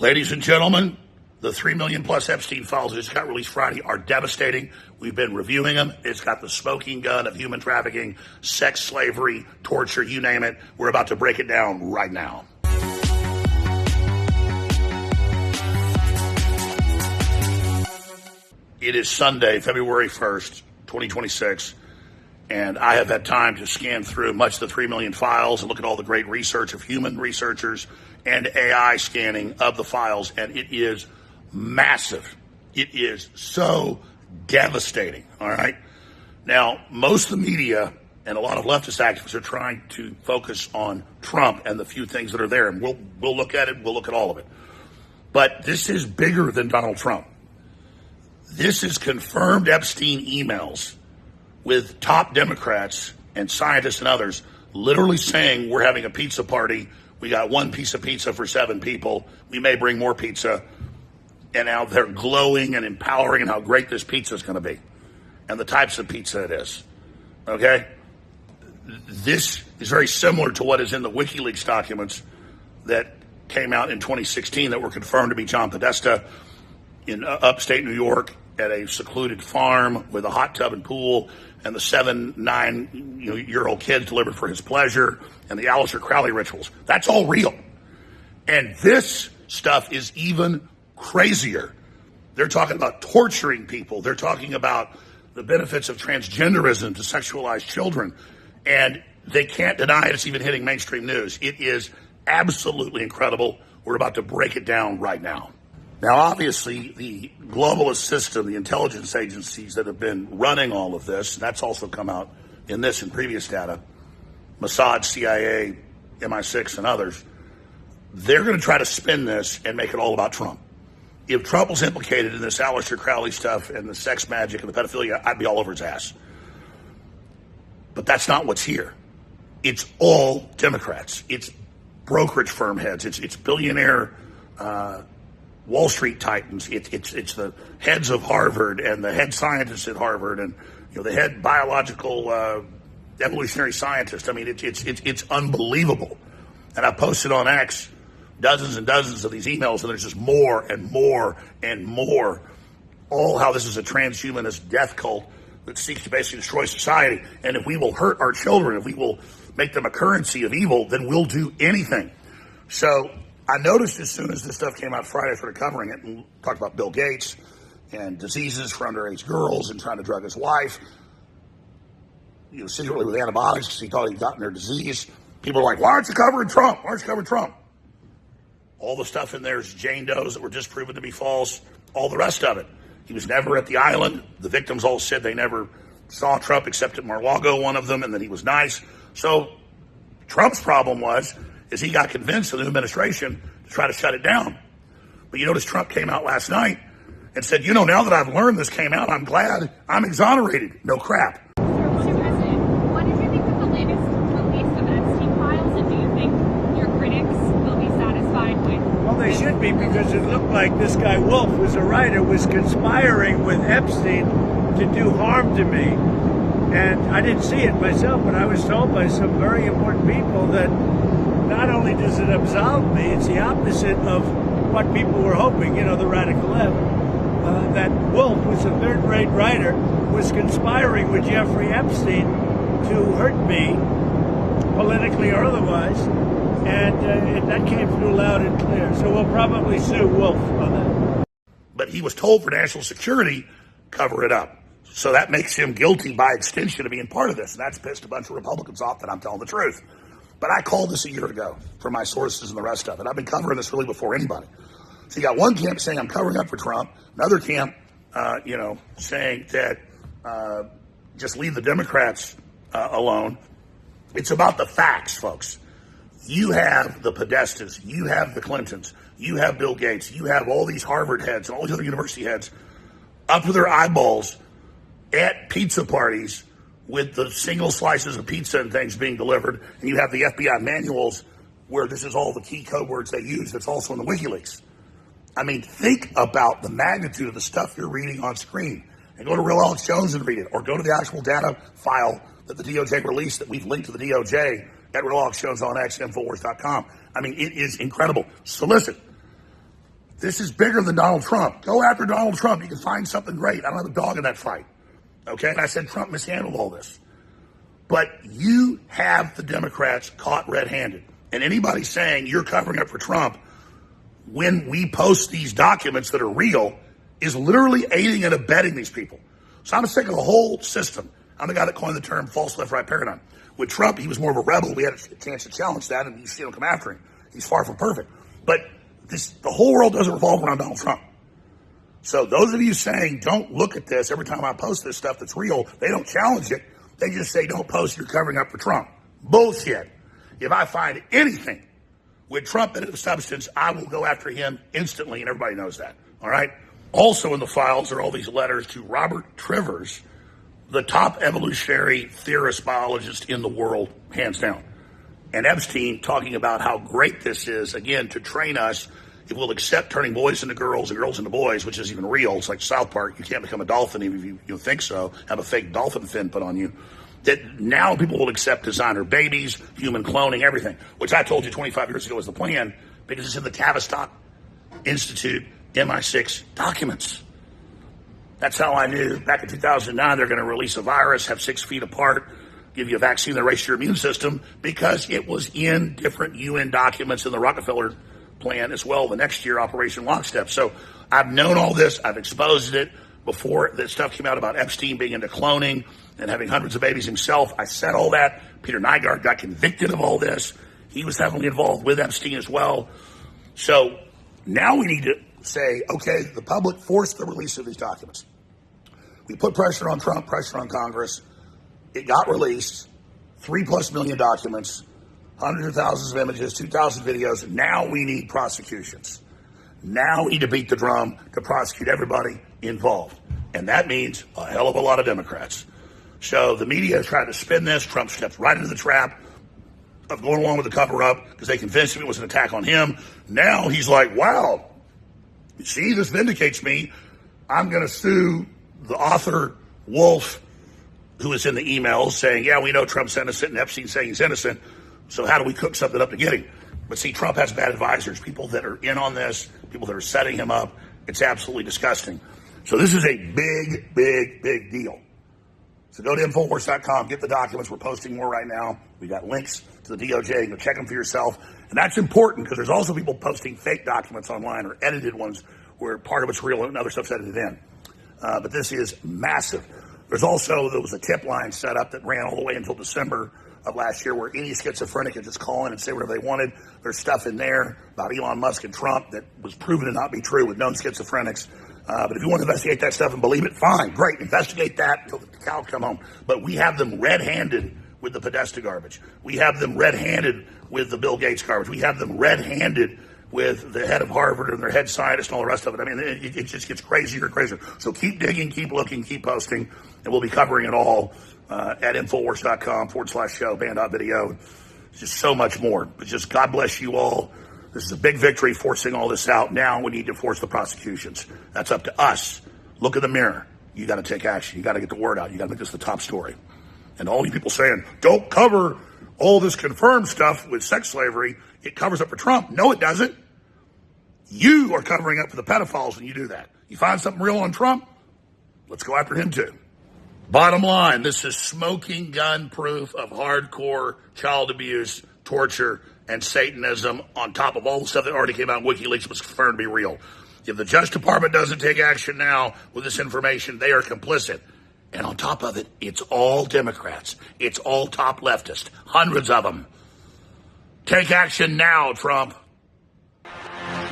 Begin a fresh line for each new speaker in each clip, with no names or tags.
Ladies and gentlemen, the 3 million plus Epstein files that just got released Friday are devastating. We've been reviewing them. It's got the smoking gun of human trafficking, sex slavery, torture, you name it. We're about to break it down right now. It is Sunday, February 1st, 2026, and I have had time to scan through much of the 3 million files and look at all the great research of human researchers and AI scanning of the files, and it is massive. It is so devastating, all right? Now, most of the media and a lot of leftist activists are trying to focus on Trump and the few things that are there, and we'll look at it, we'll look at all of it. But this is bigger than Donald Trump. This is confirmed Epstein emails with top Democrats and scientists and others literally saying we're having a pizza party. We got one piece of pizza for 7 people. We may bring more pizza. And now they're glowing and empowering and how great this pizza is going to be and the types of pizza it is. Okay? This is very similar to what is in the WikiLeaks documents that came out in 2016 that were confirmed to be John Podesta in upstate New York at a secluded farm with a hot tub and pool, and the 9-year-old kids delivered for his pleasure, and the Aleister Crowley rituals. That's all real. And this stuff is even crazier. They're talking about torturing people. They're talking about the benefits of transgenderism to sexualize children. And they can't deny it. It's even hitting mainstream news. It is absolutely incredible. We're about to break it down right now. Now, obviously, the globalist system, the intelligence agencies that have been running all of this, that's also come out in this and previous data, Mossad, CIA, MI6, and others, they're going to try to spin this and make it all about Trump. If Trump was implicated in this Aleister Crowley stuff and the sex magic and the pedophilia, I'd be all over his ass. But that's not what's here. It's all Democrats. It's brokerage firm heads. It's billionaire Wall Street titans. It's the heads of Harvard and the head scientists at Harvard and the head biological evolutionary scientist. I mean, it's unbelievable. And I posted on X dozens and dozens of these emails, and there's just more and more and more. All how this is a transhumanist death cult that seeks to basically destroy society. And if we will hurt our children, if we will make them a currency of evil, then we'll do anything. So I noticed as soon as this stuff came out Friday, I started covering it and talked about Bill Gates and diseases for underage girls and trying to drug his wife, secretly with antibiotics because he thought he'd gotten their disease. People are like, why aren't you covering Trump? Why aren't you covering Trump? All the stuff in there is Jane Does that were just proven to be false. All the rest of it. He was never at the island. The victims all said they never saw Trump except at Mar-a-Lago, one of them, and that he was nice. So Trump's problem is he got convinced of the new administration to try to shut it down. But you notice Trump came out last night and said, now that I've learned this came out, I'm glad I'm exonerated. No crap.
Mr. President, what did you think of the latest release of Epstein files, and do you think your critics will be satisfied with?
Well, they should be, because it looked like this guy Wolf was a writer, was conspiring with Epstein to do harm to me. And I didn't see it myself, but I was told by some very important people that not only does it absolve me, it's the opposite of what people were hoping, the radical left. That Wolf was a third-rate writer, was conspiring with Jeffrey Epstein to hurt me, politically or otherwise, and that came through loud and clear. So we'll probably sue Wolf on that.
But he was told for national security, cover it up. So that makes him guilty by extension of being part of this. And that's pissed a bunch of Republicans off that I'm telling the truth. But I called this a year ago for my sources and the rest of it. I've been covering this really before anybody. So you got one camp saying I'm covering up for Trump, another camp, saying that just leave the Democrats alone. It's about the facts, folks. You have the Podestas, you have the Clintons, you have Bill Gates, you have all these Harvard heads and all these other university heads up to their eyeballs at pizza parties with the single slices of pizza and things being delivered, and you have the FBI manuals where this is all the key code words they use. That's also in the WikiLeaks. I mean, think about the magnitude of the stuff you're reading on screen, and go to Real Alex Jones and read it, or go to the actual data file that the DOJ released that we've linked to the DOJ at Real Alex Jones on X, Infowars.com. I mean, it is incredible. So listen, This is bigger than Donald Trump. Go after Donald Trump. You can find something great. I don't have a dog in that fight. Okay? And I said Trump mishandled all this. But you have the Democrats caught red-handed. And anybody saying you're covering up for Trump when we post these documents that are real is literally aiding and abetting these people. So I'm sick of the whole system. I'm the guy that coined the term false left-right paradigm. With Trump, he was more of a rebel. We had a chance to challenge that, and you see him come after him. He's far from perfect. But the whole world doesn't revolve around Donald Trump. So those of you saying don't look at this every time I post this stuff that's real, they don't challenge it. They just say don't post, you're covering up for Trump. Bullshit. If I find anything with Trump in its substance, I will go after him instantly, and everybody knows that. All right? Also in the files are all these letters to Robert Trivers, the top evolutionary theorist biologist in the world, hands down. And Epstein talking about how great this is, again, to train us if we'll accept turning boys into girls and girls into boys, which is even real. It's like South Park. You can't become a dolphin even if you think so, have a fake dolphin fin put on you. That now people will accept designer babies, human cloning, everything, which I told you 25 years ago was the plan because it's in the Tavistock Institute MI6 documents. That's how I knew back in 2009 they're going to release a virus, have 6 feet apart, give you a vaccine that raises your immune system, because it was in different UN documents in the Rockefeller plan as well, the next year, Operation Lockstep. So I've known all this. I've exposed it before that stuff came out about Epstein being into cloning and having hundreds of babies himself. I said all that. Peter Nygaard got convicted of all this. He was heavily involved with Epstein as well. So now we need to say, okay, the public forced the release of these documents. We put pressure on Trump, pressure on Congress. It got released, 3+ million documents, hundreds of thousands of images, 2,000 videos. Now we need prosecutions. Now we need to beat the drum to prosecute everybody involved. And that means a hell of a lot of Democrats. So the media has tried to spin this. Trump stepped right into the trap of going along with the cover-up because they convinced him it was an attack on him. Now he's like, wow, see, this vindicates me. I'm going to sue the author, Wolf, who was in the emails saying, yeah, we know Trump's innocent, and Epstein saying he's innocent, so how do we cook something up to get him? But see, Trump has bad advisors, people that are in on this, people that are setting him up. It's absolutely disgusting. So this is a big, big, big deal. So go to Infowars.com, get the documents. We're posting more right now. We got links to the DOJ. You can check them for yourself. And that's important because there's also people posting fake documents online or edited ones where part of it's real and other stuff's edited in. But this is massive. There was a tip line set up that ran all the way until December of last year where any schizophrenic could just call in and say whatever they wanted. There's stuff in there about Elon Musk and Trump that was proven to not be true with known schizophrenics. But if you want to investigate that stuff and believe it, fine, great. Investigate that until the cows come home. But we have them red-handed with the Podesta garbage. We have them red-handed with the Bill Gates garbage. We have them red-handed with the head of Harvard and their head scientist and all the rest of it. I mean, it just gets crazier and crazier. So keep digging, keep looking, keep posting, and we'll be covering it all at Infowars.com/show, band.video. Just so much more. But just God bless you all. This is a big victory forcing all this out. Now we need to force the prosecutions. That's up to us. Look in the mirror. You got to take action. You got to get the word out. You got to make this the top story. And all you people saying, don't cover all this confirmed stuff with sex slavery. It covers up for Trump. No, it doesn't. You are covering up for the pedophiles when you do that. You find something real on Trump, let's go after him too. Bottom line, this is smoking gun proof of hardcore child abuse, torture, and Satanism on top of all the stuff that already came out in WikiLeaks was confirmed to be real. If the Justice Department doesn't take action now with this information, they are complicit. And on top of it, it's all Democrats. It's all top leftists. Hundreds of them. Take action now, Trump.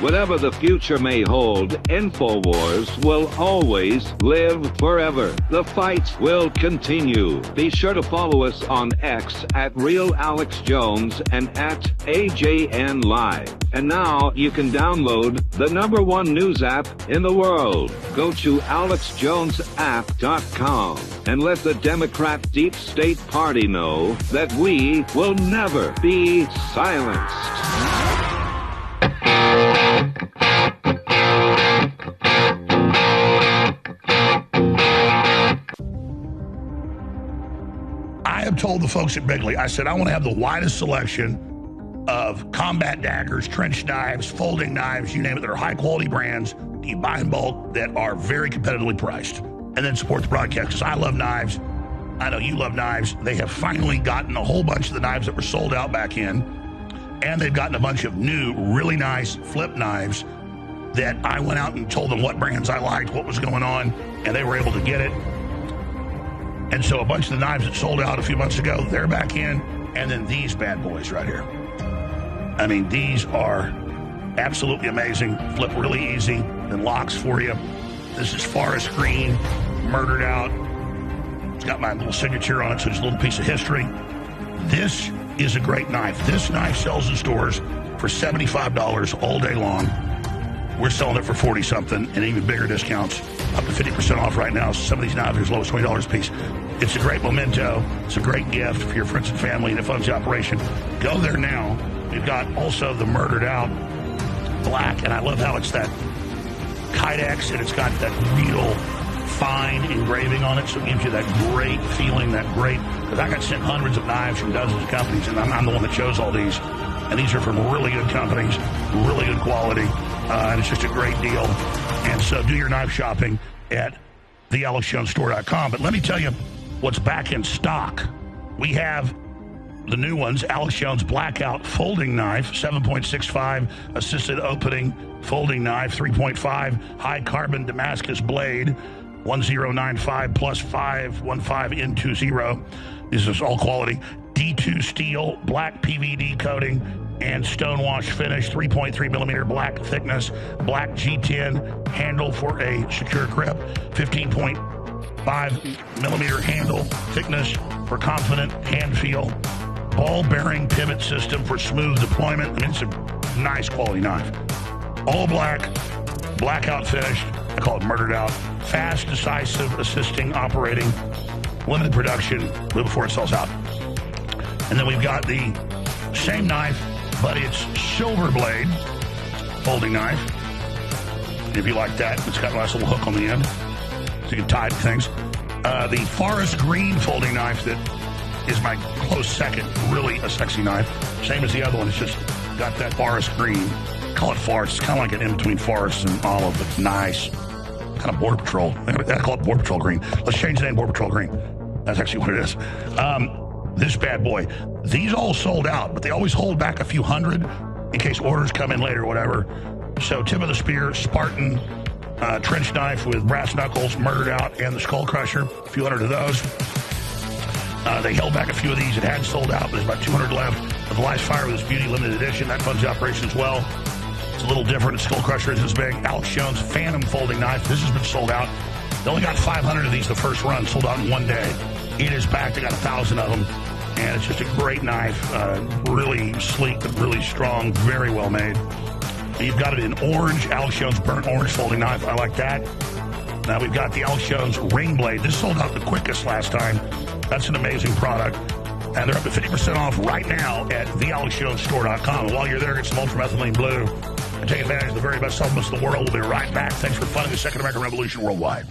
Whatever the future may hold, InfoWars will always live forever. The fight will continue. Be sure to follow us on X at RealAlexJones and at AJN Live. And now you can download the #1 news app in the world. Go to AlexJonesApp.com and let the Democrat Deep State Party know that we will never be silenced.
I have told the folks at Bigley, I said, I want to have the widest selection of of combat daggers, trench knives, folding knives, you name it, that are high-quality brands. You buy in bulk that are very competitively priced. And then support the broadcast, because I love knives. I know you love knives. They have finally gotten a whole bunch of the knives that were sold out back in. And they've gotten a bunch of new, really nice flip knives that I went out and told them what brands I liked, what was going on, and they were able to get it. And so a bunch of the knives that sold out a few months ago, they're back in. And then these bad boys right here. I mean, these are absolutely amazing. Flip really easy and locks for you. This is forest green, murdered out. It's got my little signature on it, so it's a little piece of history. This is a great knife. This knife sells in stores for $75 all day long. We're selling it for 40-something, and even bigger discounts, up to 50% off right now. Some of these knives are as low as $20 a piece. It's a great memento. It's a great gift for your friends and family, and it funds the operation. Go there now. We've got also the murdered out black, and I love how it's that Kydex, and it's got that real fine engraving on it, so it gives you that great feeling, that great, because I got sent hundreds of knives from dozens of companies, and I'm the one that chose all these, and these are from really good companies, really good quality, and it's just a great deal. And so do your knife shopping at thealexjonesstore.com. But let me tell you what's back in stock. We have the new ones, Alex Jones Blackout Folding Knife, 7.65 assisted opening folding knife, 3.5 high carbon Damascus blade, 1095 plus 515 N20. This is all quality. D2 steel, black PVD coating, and stonewash finish, 3.3 millimeter black thickness, black G10 handle for a secure grip, 15.5 millimeter handle thickness for confident hand feel, ball bearing pivot system for smooth deployment. I mean, it's a nice quality knife. All black, blackout finished. I call it murdered out. Fast, decisive, assisting, operating, limited production before it sells out. And then we've got the same knife, but it's silver blade folding knife. And if you like that, it's got a nice little hook on the end, so you can tie it to things. The forest green folding knife that is my close second, really a sexy knife. Same as the other one, it's just got that forest green. Call it forest. It's kind of like an in-between forest and olive, but nice. Kind of Border Patrol. I call it Border Patrol green. Let's change the name Border Patrol green. That's actually what it is. This bad boy. These all sold out, but they always hold back a few hundred in case orders come in later or whatever. So tip of the spear, Spartan, trench knife with brass knuckles, murdered out, and the skull crusher. A few hundred of those. They held back a few of these. It had sold out, but there's about 200 left. But the last fire with this beauty limited edition, that funds the operation as well. It's a little different. The skull crusher isn't as big. Alex Jones Phantom folding knife. This has been sold out. They only got 500 of these the first run, sold out in one day. It is back. They got 1,000 of them. And it's just a great knife. Really sleek, but really strong. Very well made. And you've got it in orange. Alex Jones burnt orange folding knife. I like that. Now we've got the Alex Jones ring blade. This sold out the quickest last time. That's an amazing product. And they're up to 50% off right now at thealexjonesstore.com. And while you're there, get some ultramethylene blue and take advantage of the very best supplements in the world. We'll be right back. Thanks for funding the Second American Revolution worldwide.